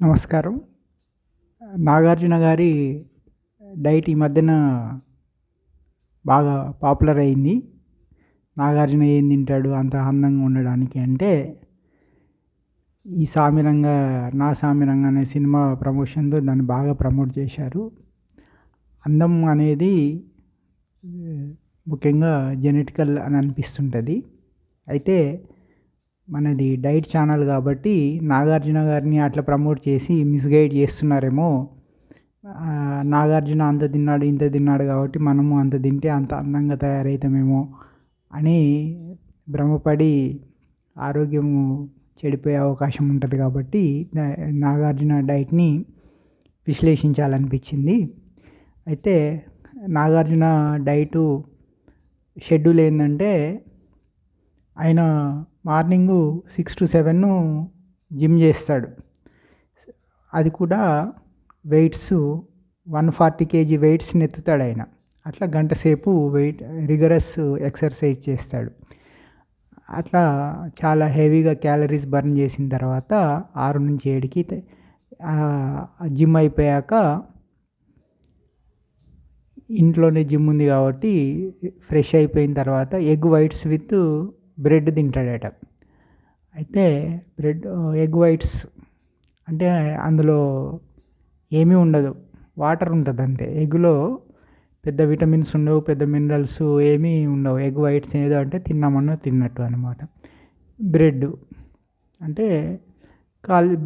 నమస్కారం. నాగార్జున గారి డైట్ ఈ మధ్యన బాగా పాపులర్ అయింది. నాగార్జున ఏం తింటాడు అంత అందంగా ఉండడానికి అంటే, ఈ సామిరంగా నా సామిరంగా అనే సినిమా ప్రమోషన్లో దాన్ని బాగా ప్రమోట్ చేశారు. అందం అనేది ముఖ్యంగా జెనెటికల్ అని అనిపిస్తుంటుంది. అయితే మనది డైట్ ఛానల్ కాబట్టి నాగార్జున గారిని అట్లా ప్రమోట్ చేసి మిస్గైడ్ చేస్తున్నారేమో. నాగార్జున అంత తిన్నాడు ఇంత తిన్నాడు కాబట్టి మనము అంత తింటే అంత అందంగా తయారవుతామేమో అని భ్రమపడి ఆరోగ్యము చెడిపోయే అవకాశం ఉంటుంది. కాబట్టి నాగార్జున డైట్ని విశ్లేషించాలనిపించింది. అయితే నాగార్జున డైటు షెడ్యూల్ ఏంటంటే, ఆయన మార్నింగు 6 to 7 జిమ్ చేస్తాడు. అది కూడా వెయిట్స్ 140 kg వెయిట్స్ని ఎత్తుతాడు ఆయన. అట్లా గంట సేపు రిగరస్ ఎక్సర్సైజ్ చేస్తాడు. అట్లా చాలా హెవీగా క్యాలరీస్ బర్న్ చేసిన తర్వాత 6 నుంచి 7కి జిమ్ అయిపోయాక ఇంట్లోనే జిమ్ ఉంది కాబట్టి ఫ్రెష్ అయిపోయిన తర్వాత ఎగ్ వైట్స్ విత్ బ్రెడ్ తింటాడట. అయితే ఎగ్ వైట్స్ అంటే అందులో ఏమీ ఉండదు, వాటర్ ఉంటుంది అంతే. ఎగ్గులో పెద్ద విటమిన్స్ ఉండవు, పెద్ద మినరల్స్ ఏమీ ఉండవు. ఎగ్ వైట్స్ ఏదో అంటే తిన్నామన్నా తిన్నట్టు అనమాట. బ్రెడ్ అంటే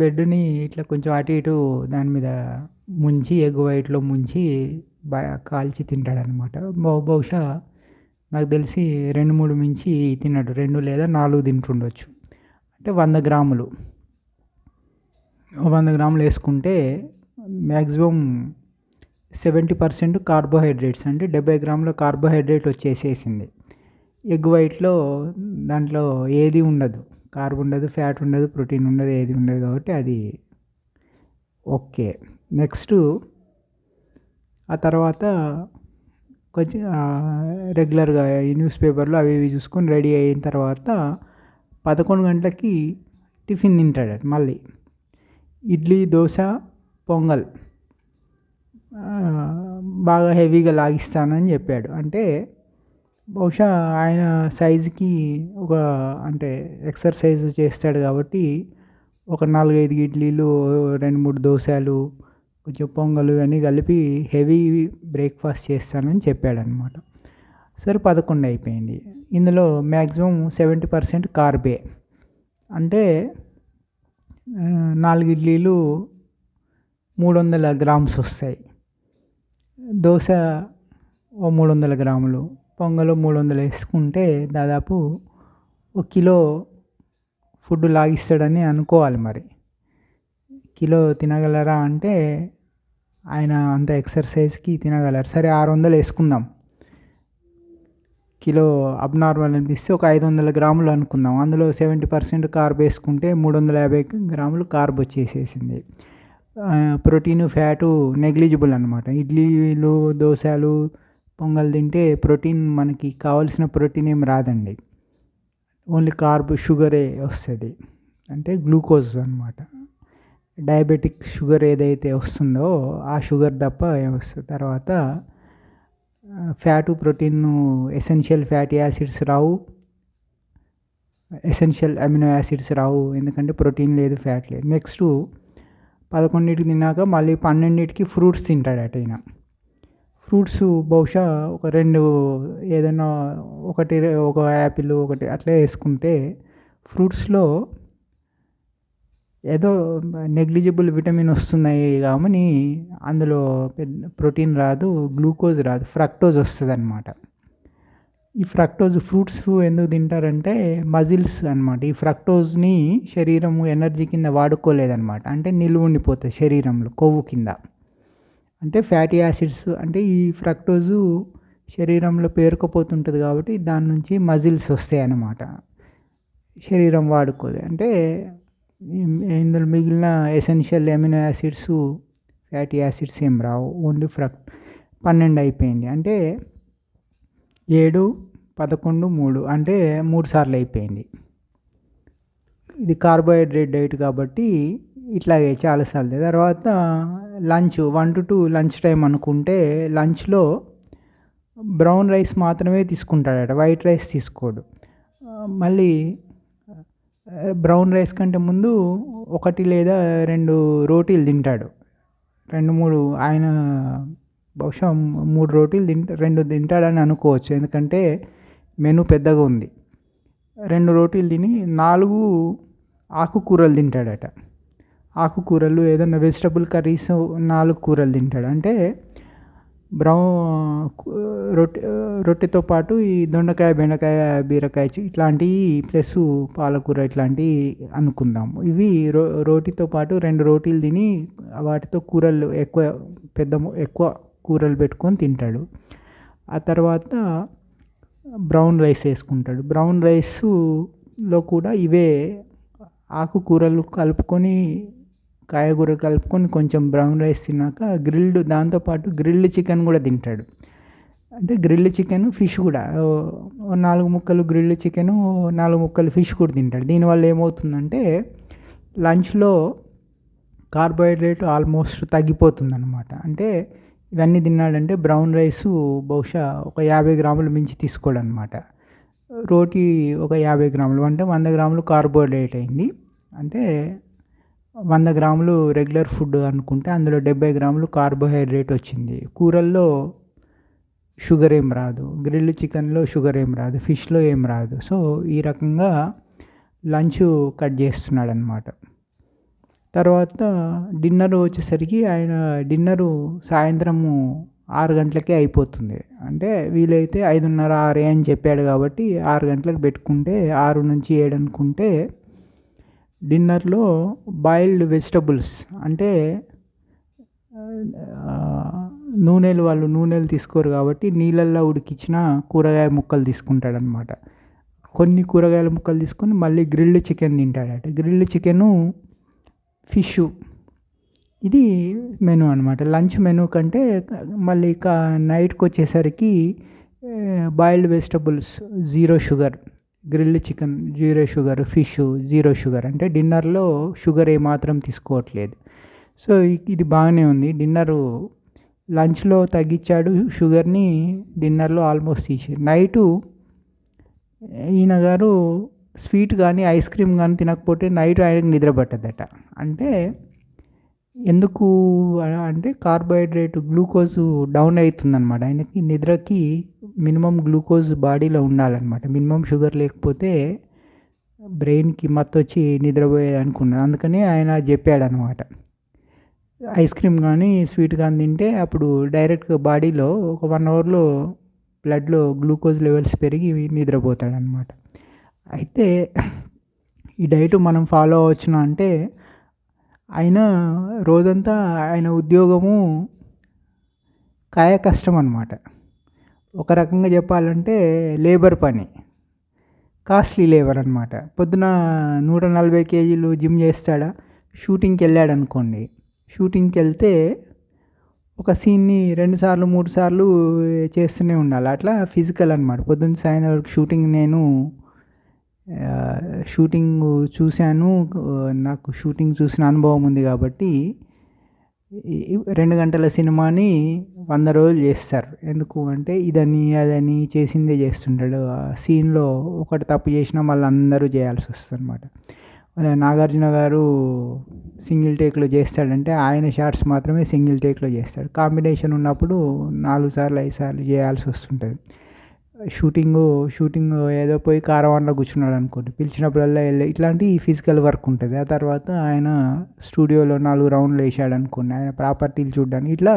బ్రెడ్ని ఇట్లా కొంచెం అటు ఇటు దాని మీద ముంచి, ఎగ్ వైట్లో ముంచి కాల్చి తింటాడనమాట. బహుశా నాకు తెలిసి 2-3 మించి తిన్నాడు, 2 లేదా 4 తింటుండొచ్చు. అంటే 100 గ్రాములు వేసుకుంటే మ్యాక్సిమం 70% కార్బోహైడ్రేట్స్, అంటే 70 గ్రాముల కార్బోహైడ్రేట్ వచ్చేసేసింది. ఎగ్ వైట్లో దాంట్లో ఏది ఉండదు, కార్బ్ ఉండదు, ఫ్యాట్ ఉండదు, ప్రోటీన్ ఉండదు, ఏది ఉండదు. కాబట్టి అది ఓకే. నెక్స్ట్ ఆ తర్వాత కొంచెం రెగ్యులర్గా ఈ న్యూస్ పేపర్లు అవి ఇవి చూసుకొని రెడీ అయిన తర్వాత 11 గంటలకి టిఫిన్ తింటాడు. మళ్ళీ ఇడ్లీ, దోశ, పొంగల్ బాగా హెవీగా లాగిస్తానని చెప్పాడు. అంటే బహుశా ఆయన సైజుకి అంటే ఎక్సర్సైజ్ చేస్తాడు కాబట్టి ఒక 4-5 ఇడ్లీలు, 2-3 దోశలు, కొంచెం పొంగలు ఇవన్నీ కలిపి హెవీ బ్రేక్ఫాస్ట్ చేస్తానని చెప్పాడనమాట. సరే 11 అయిపోయింది. ఇందులో మ్యాక్సిమం 70% కార్బే. అంటే 4 ఇడ్లీలు 300 గ్రామ్స్ వస్తాయి, దోశ 300 గ్రాములు, పొంగలు 300 వేసుకుంటే దాదాపు 1 కిలో ఫుడ్ లాగిస్తాడని అనుకోవాలి. మరి కిలో తినగలరా అంటే ఆయన అంత ఎక్సర్సైజ్కి తినగలరు. సరే 600 వేసుకుందాం. కిలో అబ్నార్మల్ అనిపిస్తే ఒక 500 గ్రాములు అనుకుందాం. అందులో 70% కార్బ్ వేసుకుంటే 350 గ్రాములు కార్బ్ వచ్చేసేసింది. ప్రోటీను, ఫ్యాటు నెగ్లిజిబుల్ అనమాట. ఇడ్లీలు, దోశలు, పొంగల్ తింటే ప్రోటీన్, మనకి కావాల్సిన ప్రోటీన్ ఏం రాదండి. ఓన్లీ కార్బ్, షుగరే వస్తుంది, అంటే గ్లూకోజ్ అనమాట. డయాబెటిక్ షుగర్ ఏదైతే వస్తుందో ఆ షుగర్ తప్ప వస్తుంది. తర్వాత fat, protein, essential fatty acids రావు, ఎసెన్షియల్ అమినో యాసిడ్స్ రావు, ఎందుకంటే ప్రోటీన్ లేదు, ఫ్యాట్ లేదు. నెక్స్ట్ 11కి తిన్నాక మళ్ళీ 12కి ఫ్రూట్స్ తింటాడట ఈయన. ఫ్రూట్స్ బహుశా ఒక 2, ఏదైనా ఒక యాపిల్ ఒకటి అట్లా వేసుకుంటే ఫ్రూట్స్లో ఏదో నెగ్లిజిబుల్ విటమిన్ వస్తున్నాయి కానీ అందులో ప్రోటీన్ రాదు, గ్లూకోజ్ రాదు, ఫ్రక్టోజ్ వస్తుంది అనమాట. ఈ ఫ్రక్టోజ్ ఫ్రూట్స్ ఎందుకు తింటారంటే మజిల్స్ అనమాట. ఈ ఫ్రక్టోజ్ని శరీరం ఎనర్జీ కింద వాడుకోలేదన్నమాట. అంటే నిలువ ఉండిపోతుంది శరీరంలో కొవ్వు కింద. అంటే ఫ్యాటీ యాసిడ్స్, అంటే ఈ ఫ్రక్టోజు శరీరంలో పేరుకుపోతుంటుంది కాబట్టి దాని నుంచి మజిల్స్ వస్తాయి అన్నమాట. శరీరం వాడుకోదు. అంటే ఇందులో మిగిలిన essential amino acids, fatty acids ఏం రావు, ఓన్లీ 12 అయిపోయింది. అంటే 7, 11, 3 అంటే 3 సార్లు అయిపోయింది. ఇది కార్బోహైడ్రేట్ డైట్ కాబట్టి ఇట్లాగే చాలాసార్లు. తర్వాత లంచ్ 1-2 లంచ్ టైమ్ అనుకుంటే లంచ్‌లో బ్రౌన్ రైస్ మాత్రమే తీసుకుంటాడట. వైట్ రైస్ తీసుకోడు. మళ్ళీ బ్రౌన్ రైస్ కంటే ముందు 1 లేదా 2 రోటీలు తింటాడు. 2, 3 ఆయన బహుశా 3 రోటీలు 2 తింటాడని అనుకోవచ్చు. ఎందుకంటే మెను పెద్దగా ఉంది. 2 రోటీలు తిని 4 ఆకుకూరలు తింటాడట. ఆకుకూరలు ఏదన్నా వెజిటబుల్ కర్రీస్ 4 కూరలు తింటాడు. అంటే రొట్టెతో పాటు ఈ దొండకాయ, బెండకాయ, బీరకాయ ఇట్లాంటివి ప్లస్ పాలకూర ఇట్లాంటివి అనుకుందాం. ఇవి రోటీతో పాటు 2 రోటీలు తిని వాటితో కూరలు ఎక్కువ కూరలు పెట్టుకొని తింటాడు. ఆ తర్వాత బ్రౌన్ రైస్ వేసుకుంటాడు. బ్రౌన్ రైస్‌లో కూడా ఇవే ఆకుకూరలు కలుపుకొని, కాయగూర కలుపుకొని కొంచెం బ్రౌన్ రైస్ తిన్నాక దాంతో పాటు గ్రిల్డ్ చికెన్ కూడా తింటాడు. అంటే గ్రిల్డ్ చికెను, ఫిష్ కూడా 4 ముక్కలు గ్రిల్డ్ చికెను, 4 ముక్కలు ఫిష్ కూడా తింటాడు. దీనివల్ల ఏమవుతుందంటే లంచ్‌లో కార్బోహైడ్రేట్ ఆల్మోస్ట్ తగ్గిపోతుందనమాట. అంటే ఇవన్నీ తిన్నాడంటే బ్రౌన్ రైసు బహుశా ఒక 50 గ్రాములు మించి తీసుకోడనమాట. రోటీ ఒక 50 గ్రాములు, అంటే 100 గ్రాములు కార్బోహైడ్రేట్ అయింది. అంటే 100 గ్రాములు రెగ్యులర్ ఫుడ్ అనుకుంటే అందులో 70 గ్రాములు కార్బోహైడ్రేట్ వచ్చింది. కూరల్లో షుగర్ ఏం రాదు, గ్రిల్డ్ చికెన్లో షుగర్ ఏం రాదు, ఫిష్లో ఏం రాదు. సో ఈ రకంగా లంచ్ కట్ చేస్తున్నాడనమాట. తర్వాత డిన్నర్ వచ్చేసరికి ఆయన డిన్నరు సాయంత్రము 6 గంటలకే అయిపోతుంది. అంటే వీలైతే 5:30, 6 అని చెప్పాడు కాబట్టి 6 గంటలకు పెట్టుకుంటే 6-7 అనుకుంటే డిన్నర్‌లో బాయిల్డ్ వెజిటబుల్స్ అంటే వాళ్ళు నూనెలు తీసుకోరు కాబట్టి నీళ్ళల్లో ఉడికించిన కూరగాయ ముక్కలు తీసుకుంటాడనమాట. కొన్ని కూరగాయల ముక్కలు తీసుకొని మళ్ళీ గ్రిల్డ్ చికెన్ తింటాడట. గ్రిల్డ్ చికెను, ఫిషు ఇది మెను అనమాట. లంచ్ మెను కంటే మళ్ళీ నైట్‌కి వచ్చేసరికి boiled vegetables 0 sugar, grilled chicken 0 sugar, fish 0 sugar. అంటే డిన్నర్‌లో షుగర్ ఏమాత్రం తీసుకోవట్లేదు. సో ఇది బాగానే ఉంది. లంచ్‌లో తగ్గించాడు షుగర్‌ని, డిన్నర్‌లో ఆల్మోస్ట్ తీసేసాడు. నైటు ఈయన గారు స్వీట్ కానీ ఐస్ క్రీమ్ కానీ తినకపోతే నైట్ ఆయనకు నిద్ర పట్టదట. అంటే ఎందుకు అంటే కార్బోహైడ్రేట్ గ్లూకోజు డౌన్ అవుతుందన్నమాట. ఆయనకి నిద్రకి మినిమమ్ గ్లూకోజ్ బాడీలో ఉండాలన్నమాట. మినిమమ్ షుగర్ లేకపోతే బ్రెయిన్‌కి మత్తొచ్చి నిద్రపోయేది అనుకున్నాను. అందుకని ఆయన చెప్పాడనమాట. ఐస్ క్రీమ్ కానీ స్వీట్ కానీ తింటే అప్పుడు డైరెక్ట్‌గా బాడీలో ఒక 1 అవర్‌లో బ్లడ్‌లో గ్లూకోజ్ లెవెల్స్ పెరిగి నిద్రపోతాడనమాట. అయితే ఈ డైట్ మనం ఫాలో అవ్వచ్చునా అంటే ఆయన రోజంతా ఆయన ఉద్యోగము కాయ కష్టం అనమాట. ఒక రకంగా చెప్పాలంటే లేబర్ పని, కాస్ట్లీ లేబర్ అనమాట. పొద్దున 140 కేజీలు జిమ్ చేస్తాడా, షూటింగ్కి వెళ్ళాడనుకోండి, షూటింగ్కి వెళ్తే ఒక సీన్ని 2 సార్లు 3 సార్లు చేస్తూనే ఉండాలి. అట్లా ఫిజికల్ అనమాట. పొద్దున్న సాయంత్రం వరకు షూటింగ్ చూశాను. నాకు షూటింగ్ చూసిన అనుభవం ఉంది కాబట్టి 2 గంటల సినిమాని 100 రోజులు చేస్తారు. ఎందుకు అంటే ఇదని అదని చేసిందే చేస్తుంటాడు. ఆ సీన్‌లో ఒకటి తప్పు చేసినా మళ్ళీ అందరూ చేయాల్సి వస్తుందన్నమాట. నాగార్జున గారు సింగిల్ టేక్‌లో చేస్తాడంటే ఆయన షాట్స్ మాత్రమే సింగిల్ టేక్‌లో చేస్తాడు. కాంబినేషన్ ఉన్నప్పుడు 4 సార్లు 5 సార్లు చేయాల్సి వస్తుంటుంది. షూటింగ్ ఏదో పోయి కారవాన్లో కూర్చున్నాడు అనుకోండి, పిలిచినప్పుడల్లా ఇట్లాంటి ఫిజికల్ వర్క్ ఉంటుంది. ఆ తర్వాత ఆయన స్టూడియోలో 4 రౌండ్లు వేసాడు అనుకోండి, ఆయన ప్రాపర్టీలు చూడడానికి ఇట్లా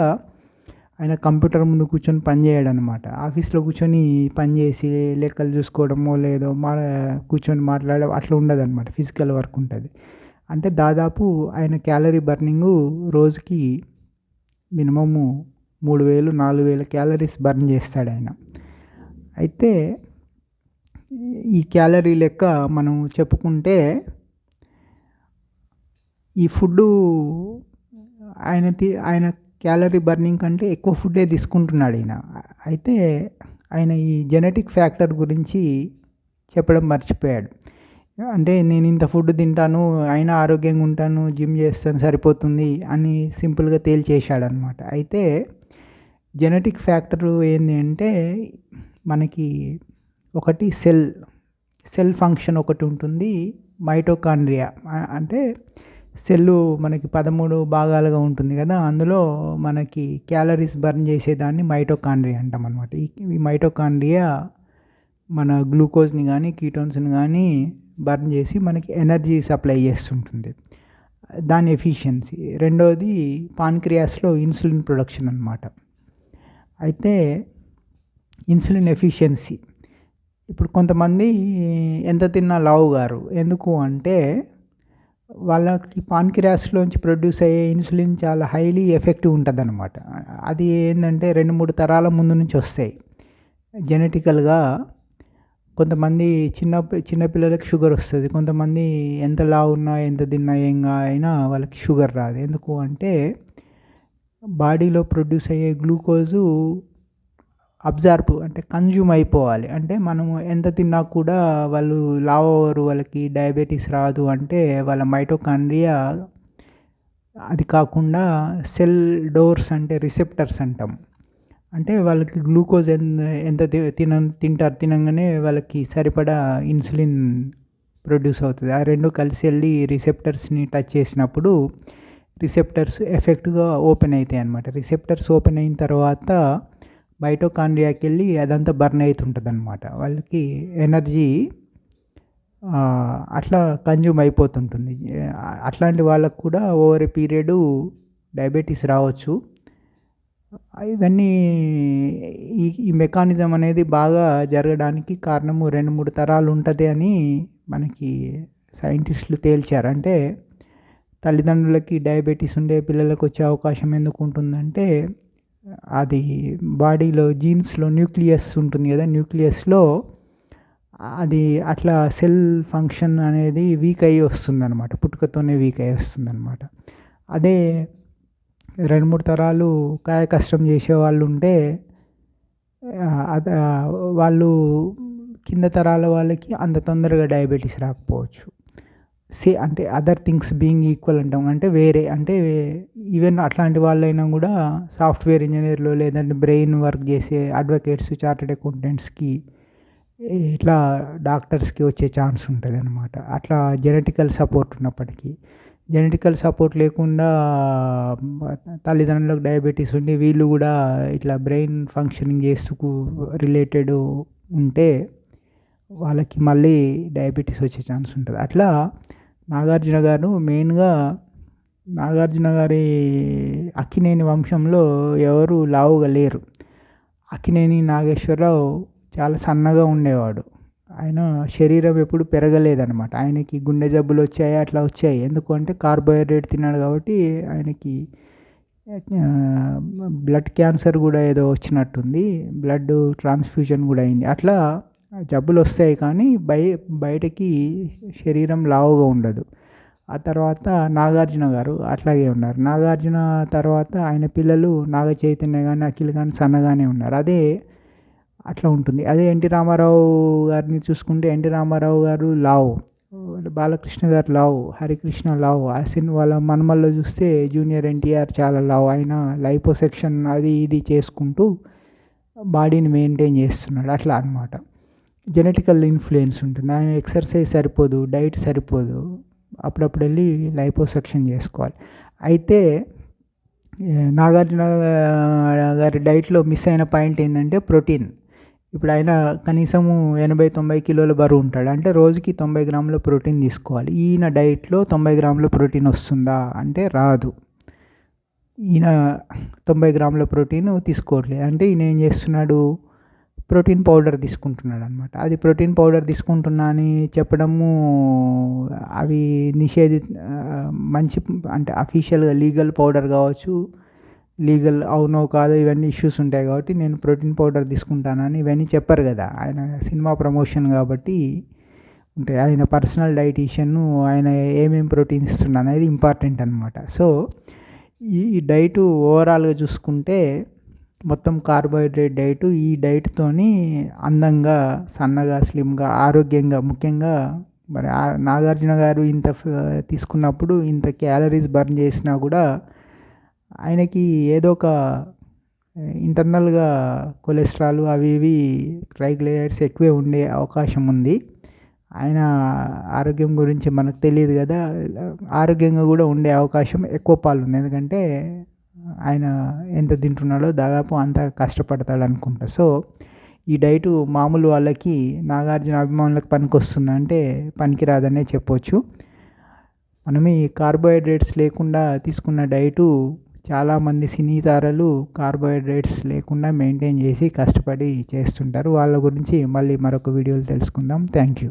ఆయన కంప్యూటర్ ముందు కూర్చొని పని చేయడనమాట. ఆఫీస్లో కూర్చొని పని చేసి లెక్కలు చూసుకోవడమో లేదో కూర్చొని మాట్లాడడం అట్లా ఉండదన్నమాట. ఫిజికల్ వర్క్ ఉంటుంది. అంటే దాదాపు ఆయన క్యాలరీ బర్నింగు రోజుకి మినిమము 3000, 4000 క్యాలరీస్ బర్న్ చేస్తాడు ఆయన. అయితే ఈ క్యాలరీ లెక్క మనం చెప్పుకుంటే ఈ ఫుడ్డు ఆయన క్యాలరీ బర్నింగ్ కంటే ఎక్కువ ఫుడ్డే తీసుకుంటున్నాడు ఈయన. అయితే ఆయన ఈ జెనెటిక్ ఫ్యాక్టర్ గురించి చెప్పడం మర్చిపోయాడు. అంటే నేను ఇంత ఫుడ్ తింటాను, అయినా ఆరోగ్యంగా ఉంటాను, జిమ్ చేస్తాను సరిపోతుంది అని సింపుల్‌గా తేల్చేశాడనమాట. అయితే జెనెటిక్ ఫ్యాక్టరు ఏంది అంటే మనకి ఒకటి సెల్ ఫంక్షన్ ఒకటుంటుంది. మైటోకాండ్రియా అంటే సెల్లు మనకి 13 భాగాలుగా ఉంటుంది గదా! అందులో మనకి క్యాలరీస్ బర్న్ చేసేదాన్ని మైటోకాండ్రియా అంటామనమాట. ఈ మైటోకాండ్రియా మన గ్లూకోజ్‌ని గానీ, కీటోన్స్‌ని గానీ బర్న్ చేసి మనకి ఎనర్జీ సప్లై చేస్తుంటుంది. దాని ఎఫిషియన్సీ. రెండోది పాన్‌క్రియాస్‌లో ఇన్సులిన్ ప్రొడక్షన్ అనమాట. అయితే ఇన్సులిన్ ఎఫిషియన్సీ. ఇప్పుడు కొంతమంది ఎంత తిన్నా లావు గారు. ఎందుకు అంటే వాళ్ళకి పాన్‌క్రియాస్‌లోంచి ప్రొడ్యూస్ అయ్యే ఇన్సులిన్ చాలా హైలీ ఎఫెక్టివ్ ఉంటదనమాట. అది ఏందంటే 2, 3 తరాల ముందు నుంచి వస్తాయి. జెనెటికల్‌గా కొంతమంది చిన్న పిల్లలకి షుగర్ వస్తది. కొంతమంది ఎంత లావున్నా, ఎంత తిన్నా అయినా వాళ్ళకి షుగర్ రాదు. ఎందుకు అంటే బాడీలో ప్రొడ్యూస్ అయ్యే గ్లూకోజు అంటే కన్జ్యూమ్ అయిపోవాలి. అంటే మనము ఎంత తిన్నా కూడా వాళ్ళు లావు అవ్వరు, వాళ్ళకి డయాబెటిస్ రాదు అంటే వాళ్ళ మైటోకాండ్రియా అది కాకుండా సెల్ డోర్స్ అంటే రిసెప్టర్స్ అంటాం. అంటే వాళ్ళకి గ్లూకోజ్ ఎంత తింటారు, తినంగానే వాళ్ళకి సరిపడా ఇన్సులిన్ ప్రొడ్యూస్ అవుతది. ఆ 2 కలిసి ఎళ్లి రిసెప్టర్స్‌ని టచ్ చేసినప్పుడు రిసెప్టర్స్ ఎఫెక్ట్‌గా ఓపెన్ అయితాయన్నమాట. రిసెప్టర్స్ ఓపెన్ అయిన తర్వాత మైటోకాండ్రియాకెళ్ళి అదంతా బర్న్ అయితుంటదనమాట. వాళ్ళకి ఎనర్జీ అట్లా కన్జ్యూమ్ అయిపోతుంటుంది. అట్లాంటి వాళ్ళకి కూడా ఓవర్ ఎ పీరియడు డయాబెటిస్ రావచ్చు. ఇవన్నీ ఈ మెకానిజం అనేది బాగా జరగడానికి కారణము 2, 3 తరాలు ఉంటది అని మనకి సైంటిస్టులు తేల్చారు. అంటే తల్లిదండ్రులకి డయాబెటిస్ ఉండే పిల్లలకి వచ్చే అవకాశం ఎందుకుంటుందంటే అది బాడీలో జీన్స్‌లో న్యూక్లియస్ ఉంటుంది గదా! న్యూక్లియస్‌లో అది అట్లా సెల్ ఫంక్షన్ అనేది వీక్ అయ్యి వస్తుందనమాట. పుట్టుకతోనే వీక్ అయ్యి వస్తుందనమాట. అదే 2, 3 తరాలు కాయ కష్టం చేసేవాళ్ళుంటే వాళ్ళు కింద తరాల వాళ్ళకి అంత తొందరగా డయాబెటిస్ రాకపోవచ్చు. అంటే అదర్ థింగ్స్ బీయింగ్ ఈక్వల్ అంటాం. అంటే వేరే అంటే ఈవెన్ అట్లాంటి వాళ్ళైనా గూడా సాఫ్ట్‌వేర్ ఇంజినీర్‌లు లేదంటే బ్రెయిన్ వర్క్ చేసే అడ్వకేట్స్, చార్టర్డ్ అకౌంటెంట్స్‌కి ఇట్లా డాక్టర్స్‌కి వచ్చే ఛాన్స్ ఉంటదనమాట. అట్లా జెనెటికల్ సపోర్ట్ ఉన్నప్పటికీ. జెనెటికల్ సపోర్ట్ లేకుండా తల్లిదండ్రులకు డయాబెటిస్ ఉండి వీళ్ళు గూడా ఇట్లా బ్రెయిన్ ఫంక్షనింగ్ చేస్తూ రిలేటెడ్ ఉంటే వాళ్ళకి మళ్ళీ డయాబెటిస్ వచ్చే ఛాన్స్ ఉంటది. అట్లా నాగార్జున గారు మెయిన్‌గా నాగార్జున గారి అక్కినేని వంశంలో ఎవరు లావుగా లేరు. అక్కినేని నాగేశ్వరరావు చాలా సన్నగా ఉండేవాడు. ఆయన శరీరం ఎప్పుడు పెరగలేదనమాట. ఆయనకి గుండె జబ్బులొచ్చాయి, అట్లా వచ్చాయి. ఎందుకు అంటే కార్బోహైడ్రేట్ తిన్నాడు కాబట్టి ఆయనకి బ్లడ్ క్యాన్సర్ గూడా ఏదో వచ్చినట్టుంది. బ్లడ్ ట్రాన్స్‌ఫ్యూజన్ గూడా అయింది. అట్లా జబ్బులొస్తాయి కానీ బయటకి శరీరం లావుగా ఉండదు. ఆ తర్వాత నాగార్జున గారు అట్లాగే ఉన్నారు. నాగార్జున తర్వాత ఆయన పిల్లలు నాగ చైతన్య గాని, అఖిల్ గాని సన్నగానే ఉన్నారు. అట్లా ఉంటుంది. అదే ఎన్టీ రామారావు గారిని చూసుకుంటే ఎన్టీ రామారావు గారు లావు, బాలకృష్ణ గారు లావు, హరికృష్ణ లావు. వాళ్ళ మనమల్లో చూస్తే జూనియర్ ఎన్టీఆర్ చాలా లావు. ఆయన లైపోసెక్షన్ అది ఇది చేసుకుంటూ బాడీని మెయింటైన్ చేస్తున్నాడు. అట్లా అనమాట. జెనెటికల్ ఇన్‌ఫ్లుయెన్స్ ఉంటుంది. ఆయన ఎక్సర్సైజ్ సరిపోదు, డైట్ సరిపోదు. అప్పుడప్పుడు ఎళ్లి లైపోసక్షన్ చేసుకోవాలి. అయితే నాగార్జున గారి డైట్‌లో మిస్ అయిన పాయింట్ ఏందంటే ప్రోటీన్. ఇప్పుడు ఆయన కనీసము 80, 90 కిలోల బరువు ఉంటాడు. అంటే రోజుకి 90 గ్రాముల ప్రోటీన్ తీసుకోవాలి. ఈయన డైట్‌లో 90 గ్రాముల ప్రోటీన్ వస్తుందా అంటే రాదు. ఈయన 90 గ్రాముల ప్రోటీన్ తీసుకోవట్లేదు. అంటే ఈయన ఏం చేస్తున్నాడు, ప్రోటీన్ పౌడర్ తీసుకుంటున్నాడనమాట. అది ప్రోటీన్ పౌడర్ తీసుకుంటున్నా అని చెప్పడము అవి మంచి అంటే అఫీషియల్‌గా లీగల్ పౌడర్ కావచ్చు, లీగల్ అవునో కాదో ఇవన్నీ ఇష్యూస్ ఉంటాయి కాబట్టి నేను ప్రోటీన్ పౌడర్ తీసుకుంటానని ఇవన్నీ చెప్పరు కదా! ఆయన సినిమా ప్రమోషన్ కాబట్టి ఉంటాయి. ఆయన పర్సనల్ డైటీషియను ఆయన ఏమేం ప్రోటీన్ ఇస్తున్నాడు అనేది ఇంపార్టెంట్ అనమాట. సో, ఈ డైటు ఓవరాల్‌గా చూసుకుంటే మొత్తం కార్బోహైడ్రేట్ ఈ డైట్‌తోని అందంగా, సన్నగా, స్లిమ్‌గా, ఆరోగ్యంగా ముఖ్యంగా మరి నాగార్జున గారు ఇంత తీసుకున్నప్పుడు ఇంత క్యాలరీస్ బర్న్ చేసినా కూడా ఆయనకి ఏదో ఒక ఇంటర్నల్గా కొలెస్ట్రాల్ అవి ఇవి ట్రైగ్లిజరైడ్స్ ఎక్కువే ఉండే అవకాశం ఉంది. ఆయన ఆరోగ్యం గురించి మనకు తెలియదు కదా, ఆరోగ్యంగా కూడా ఉండే అవకాశం ఎక్కువ పాలుంది. ఎందుకంటే ఆయన ఎంత తింటున్నాడో దాదాపు అంత కష్టపడతాడు అనుకుంటా. సో ఈ డైటు మామూలు వాళ్ళకి, నాగార్జున అభిమానులకు పనికొస్తుందా అంటే పనికిరాదనే చెప్పొచ్చు. మనం ఈ కార్బోహైడ్రేట్స్ లేకుండా తీసుకున్న డైటు చాలామంది సినీ తారలు కార్బోహైడ్రేట్స్ లేకుండా మెయింటైన్ చేసి కష్టపడి చేస్తుంటారు. వాళ్ళ గురించి మళ్ళీ మరొక వీడియోలో తెలుసుకుందాం. Thank you.